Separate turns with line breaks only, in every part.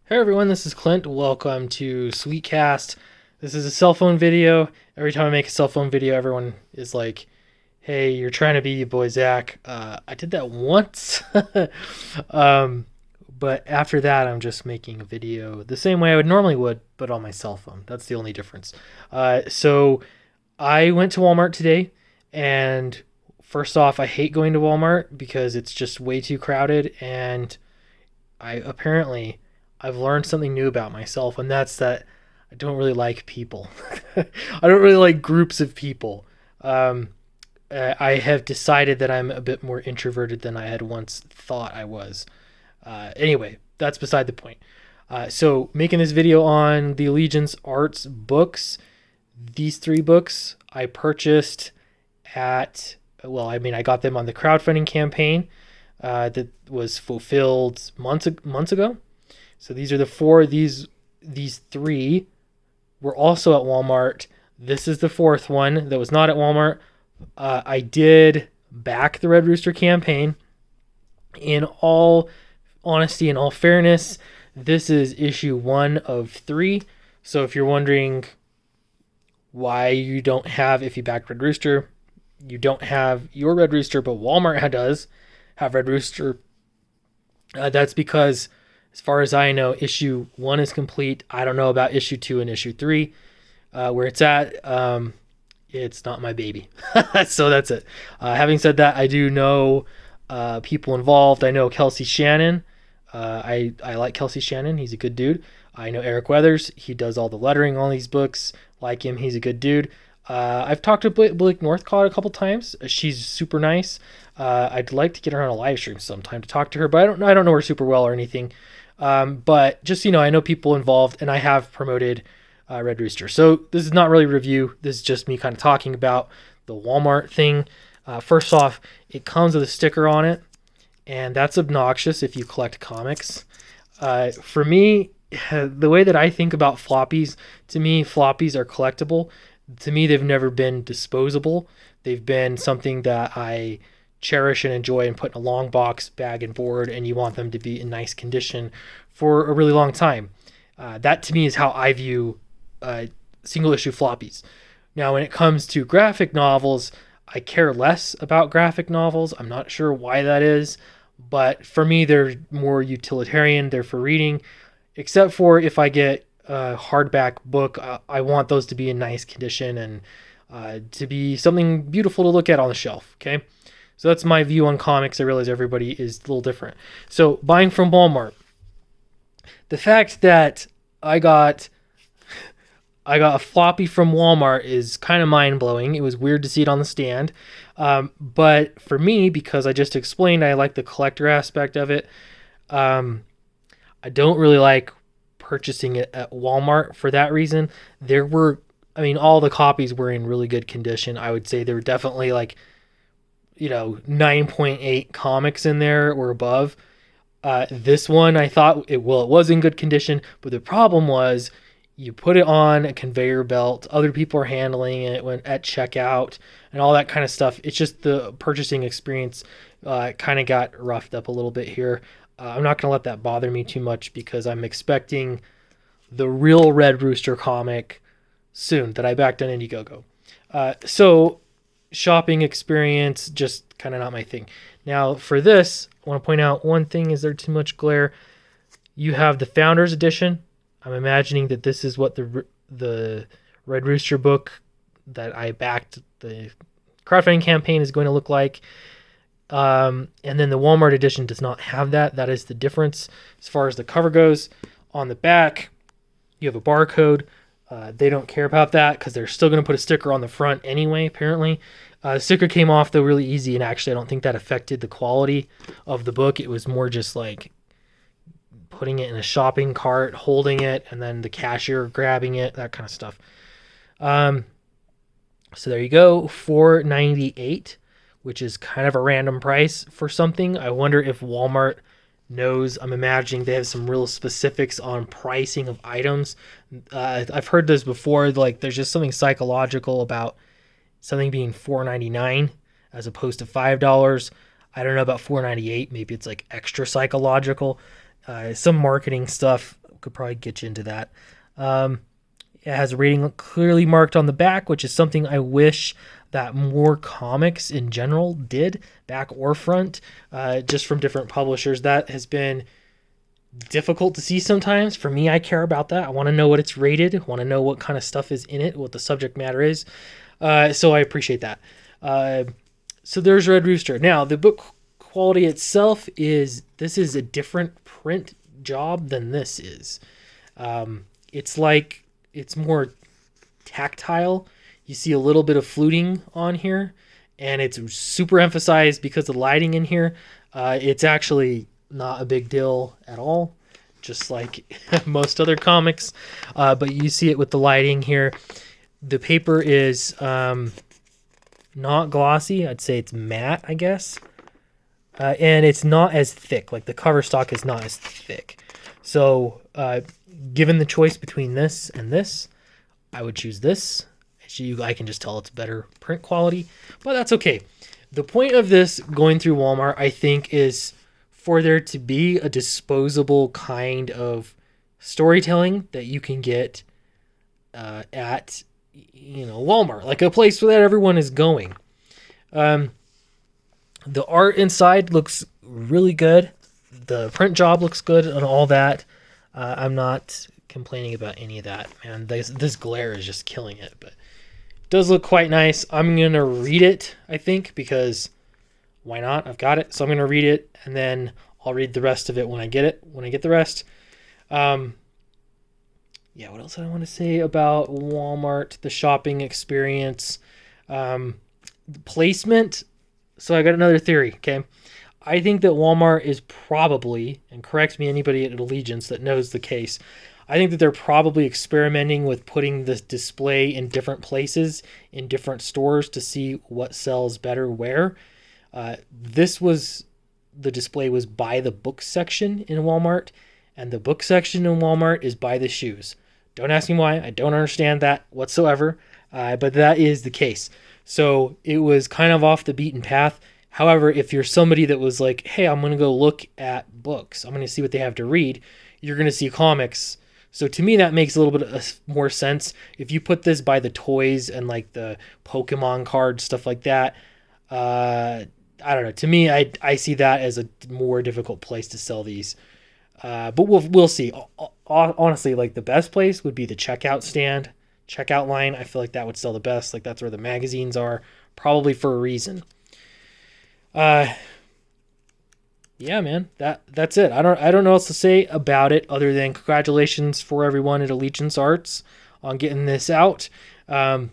Hey everyone, this is Clint. Welcome to Sweetcast. This is a cell phone video. Every time I make a cell phone video, everyone is like, "Hey, you're trying to be your boy Zach." I did that once, um, but after that, I'm just making a video the same way I would normally would, but on my cell phone. That's the only difference. So I went to Walmart today, and first off, I hate going to Walmart because it's just way too crowded, and I've learned something new about myself, and that's that I don't really like people. I don't really like groups of people. Um, I have decided that I'm a bit more introverted than I had once thought I was. Anyway, that's beside the point. So, making this video on the Allegiance Arts books, these three books I purchased I got them on the crowdfunding campaign that was fulfilled months ago. So these are the four. These three were also at Walmart. This is the fourth one that was not at Walmart. I did back the Red Rooster campaign. In all honesty and all fairness, this is issue 1 of 3. So if you're wondering why you don't have, if you back Red Rooster, you don't have your Red Rooster, but Walmart does have Red Rooster. That's because, as far as I know, issue 1 is complete. I don't know about issue 2 and issue 3, where it's at. It's not my baby. So that's it. Having said that, I do know people involved. I know Kelsey Shannon. I like Kelsey Shannon. He's a good dude. I know Eric Weathers. He does all the lettering on these books. Like him, he's a good dude. I've talked to Blake Northcott a couple times. She's super nice. I'd like to get her on a live stream sometime to talk to her, but I don't know her super well or anything. But just, I know people involved, and I have promoted Red Rooster. So this is not really a review. This is just me kind of talking about the Walmart thing. First off, it comes with a sticker on it, and that's obnoxious if you collect comics. For me, the way that I think about floppies, to me, floppies are collectible. To me, they've never been disposable. They've been something that I cherish and enjoy and put in a long box, bag, and board, and you want them to be in nice condition for a really long time. That to me is how I view single issue floppies. Now, when it comes to graphic novels, I care less about graphic novels. I'm not sure why that is, but for me, they're more utilitarian. They're for reading, except for if I get a hardback book, I want those to be in nice condition and to be something beautiful to look at on the shelf. Okay. So that's my view on comics. I realize everybody is a little different. So buying from Walmart, the fact that I got a floppy from Walmart is kind of mind-blowing. It was weird to see it on the stand. But for me, because I just explained I like the collector aspect of it, I don't really like purchasing it at Walmart for that reason. All the copies were in really good condition. I would say there were definitely 9.8 comics in there or above. This one, I thought it was in good condition, but the problem was you put it on a conveyor belt, other people are handling it when at checkout and all that kind of stuff. It's just the purchasing experience kind of got roughed up a little bit here. I'm not going to let that bother me too much because I'm expecting the real Red Rooster comic soon that I backed on Indiegogo. So shopping experience, just kind of not my thing. Now for this, I want to point out one thing. Is there too much glare? You have the Founders Edition. I'm imagining that this is what the Red Rooster book that I backed the crowdfunding campaign is going to look like. And then the Walmart edition does not have that. That is the difference as far as the cover goes. On the back, you have a barcode. They don't care about that because they're still going to put a sticker on the front anyway, apparently. The sticker came off, though, really easy, and actually I don't think that affected the quality of the book. It was more just like putting it in a shopping cart, holding it, and then the cashier grabbing it, that kind of stuff. So there you go, $4.98, which is kind of a random price for something. I wonder if Walmart knows. I'm imagining they have some real specifics on pricing of items. I've heard this before, there's just something psychological about something being $4.99 as opposed to $5. I don't know about $4.98. Maybe it's extra psychological. Some marketing stuff could probably get you into that. It has a rating clearly marked on the back, which is something I wish that more comics in general did, back or front, just from different publishers. That has been difficult to see sometimes. For me, I care about that. I want to know what it's rated. I want to know what kind of stuff is in it, what the subject matter is. So I appreciate that. So there's Red Rooster. Now, the book quality itself this is a different print job than this is. It's more tactile. You see a little bit of fluting on here, and it's super emphasized because of the lighting in here. It's actually not a big deal at all, just like most other comics. But you see it with the lighting here. The paper is not glossy. I'd say it's matte, I guess. And it's not as thick. Like the cover stock is not as thick. So given the choice between this and this, I would choose this. I can just tell it's better print quality, but that's okay. The point of this going through Walmart, I think, is for there to be a disposable kind of storytelling that you can get at Walmart, like a place where everyone is going. The art inside looks really good. The print job looks good and all that. I'm not complaining about any of that, man. This glare is just killing it, but it does look quite nice. I'm going to read it, I think, because why not? I've got it. So I'm going to read it, and then I'll read the rest of it when I get the rest. What else did I want to say about Walmart, the shopping experience? Placement. So I got another theory, okay? I think that Walmart is probably, and correct me anybody at Allegiance that knows the case, I think that they're probably experimenting with putting this display in different places, in different stores to see what sells better where. The display was by the book section in Walmart, and the book section in Walmart is by the shoes. Don't ask me why. I don't understand that whatsoever, but that is the case. So it was kind of off the beaten path. However, if you're somebody that was like, hey, I'm going to go look at books, I'm going to see what they have to read, you're going to see comics. So to me, that makes a little bit more sense. If you put this by the toys and like the Pokemon cards, stuff like that, I don't know. To me, I see that as a more difficult place to sell these. But we'll see. Honestly, like the best place would be the checkout stand, checkout line. I feel like that would sell the best. Like that's where the magazines are, probably for a reason. Yeah, man, that's it. I don't know what else to say about it other than congratulations for everyone at Allegiance Arts on getting this out. I'm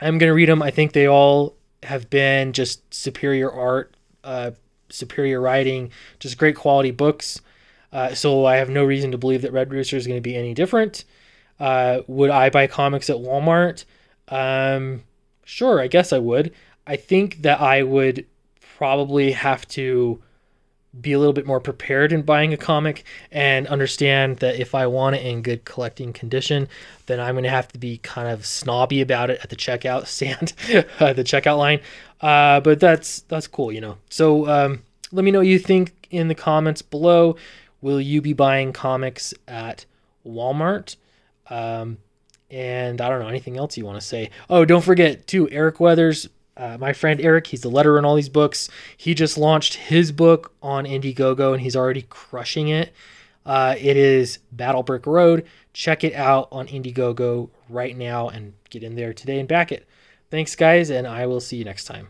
going to read them. I think they all have been just superior art, superior writing, just great quality books. So I have no reason to believe that Red Rooster is going to be any different. Would I buy comics at Walmart? Sure, I guess I would. I think that I would probably have to be a little bit more prepared in buying a comic and understand that if I want it in good collecting condition, then I'm going to have to be kind of snobby about it at the checkout stand, the checkout line. But that's cool, So let me know what you think in the comments below. Will you be buying comics at Walmart? And I don't know, anything else you want to say? Oh, don't forget too, Eric Weathers, my friend Eric, he's the letterer in all these books. He just launched his book on Indiegogo, and he's already crushing it. It is Battle Brick Road. Check it out on Indiegogo right now and get in there today and back it. Thanks, guys, and I will see you next time.